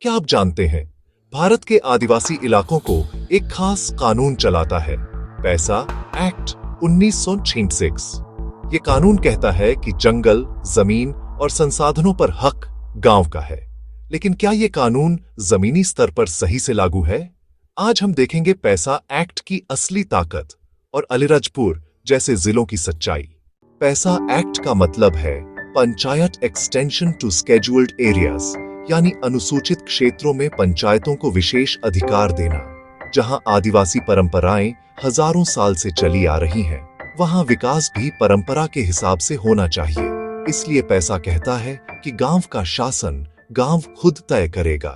क्या आप जानते हैं, भारत के आदिवासी इलाकों को एक खास कानून चलाता है, पैसा एक्ट 1966। ये कानून कहता है कि जंगल, जमीन और संसाधनों पर हक गांव का है। लेकिन क्या ये कानून जमीनी स्तर पर सही से लागू है? आज हम देखेंगे पैसा एक्ट की असली ताकत और अलीराजपुर जैसे जिलों की सच्चाई। पैसा एक्ट का मतलब है panchayat extension to scheduled areas, यानी अनुसूचित क्षेत्रों में पंचायतों को विशेष अधिकार देना। जहां आदिवासी परंपराएं हजारों साल से चली आ रही हैं, वहां विकास भी परंपरा के हिसाब से होना चाहिए। इसलिए पैसा कहता है कि गांव का शासन गांव खुद तय करेगा।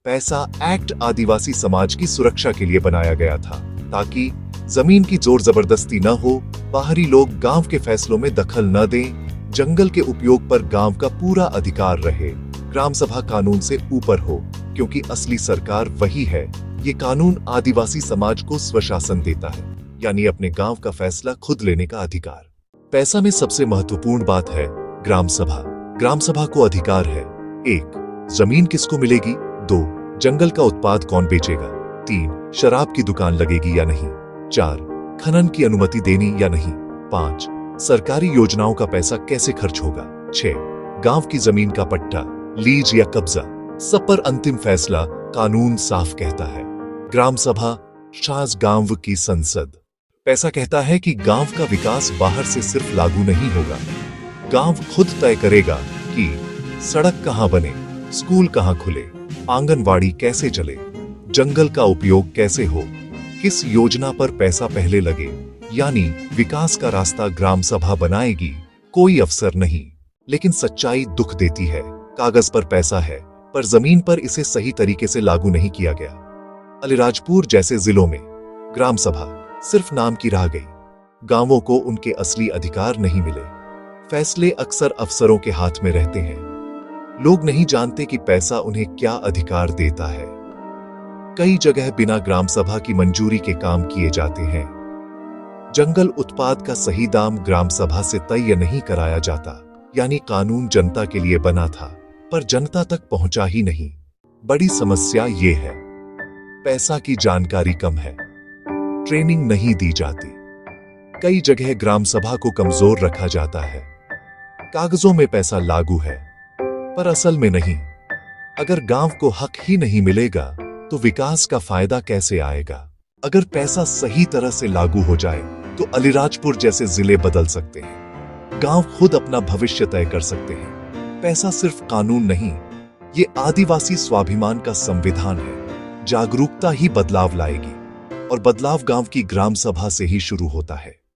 पैसा एक्ट आदिवासी समाज की सुरक्षा के लिए बनाया गया था, ताकि जमीन की जोर जबरदस्ती न हो, बाहरी लोग गांव के फैसलों में दखल न दें, जंगल के उपयोग पर गांव का पूरा अधिकार रहे, ग्राम सभा कानून से ऊपर हो, क्योंकि असली सरकार वही है। ये कानून आदिवासी समाज को स्वशासन देता है, यानी अपने गांव का फैसला खुद लेने का अधिकार। पैसा में सबसे महत्वपूर्ण बात है ग्राम सभा। ग्राम सभा को अधिकार है: 1. जमीन किसको मिलेगी? 2. जंगल का उत्पाद कौन बेचेगा? 3. शराब की दुकान लगेगी या नहीं? 4. खनन की अनुमति देनी या नहीं? 5. सरकारी योजनाओं का पैसा कैसे खर्च होगा? 6. गांव की जमीन का पट्टा, लीज या कब्जा, सब पर अंतिम फैसला कानून साफ कहता है। ग्राम सभा शास गांव की संसद। पैसा कहता है कि गांव का विकास बाहर से सिर्फ लागू नहीं होगा। गांव खुद तय करेगा कि सड़क कहां बने, स्कूल कहां खुले, आंगनवाड़ी कैसे चले, जंगल का उपयोग कैसे हो, किस योजना पर पैसा पहले लगे। यानी विकास का रास्ता ग्राम सभा बनाएगी, कोई अफसर नहीं। लेकिन सच्चाई दुख देती है, कागज पर पैसा है, पर जमीन पर इसे सही तरीके से लागू नहीं किया गया। अलीराजपुर जैसे जिलों में ग्राम सभा सिर्फ नाम की रह गई। गांवों को उनके असली अधिकार नहीं मिले। फैसले अक्सर अफसरों के हाथ में रहते हैं। लोग नहीं जानते कि पैसा उन्हें क्या अधिकार देता है। कई जगह बिना ग्राम सभा की मंजूरी के काम किए जाते हैं। जंगल उत्पाद का सही दाम ग्राम सभा से तय नहीं कराया जाता। यानी कानून जनता के लिए बना था, पर जनता तक पहुंचा ही नहीं। बड़ी समस्या ये है, पैसा की जानकारी कम है, ट्रेनिंग नहीं दी जाती। कई जगह ग्राम सभा को कमजोर रखा जाता है। कागजों में पैसा लागू है, पर असल में नहीं। अगर गांव को हक ही नहीं मिलेगा, तो विकास का फायदा कैसे आएगा? अगर पैसा सही तरह से लागू हो जाए, तो अलीराजपुर जैसे जिले बदल सकते हैं। गांव खुद अपना भविष्य तय कर सकते हैं। पैसा सिर्फ कानून नहीं, ये आदिवासी स्वाभिमान का संविधान है। जागरूकता ही बदलाव लाएगी, और बदलाव गांव की ग्राम सभा से ही शुरू होता है।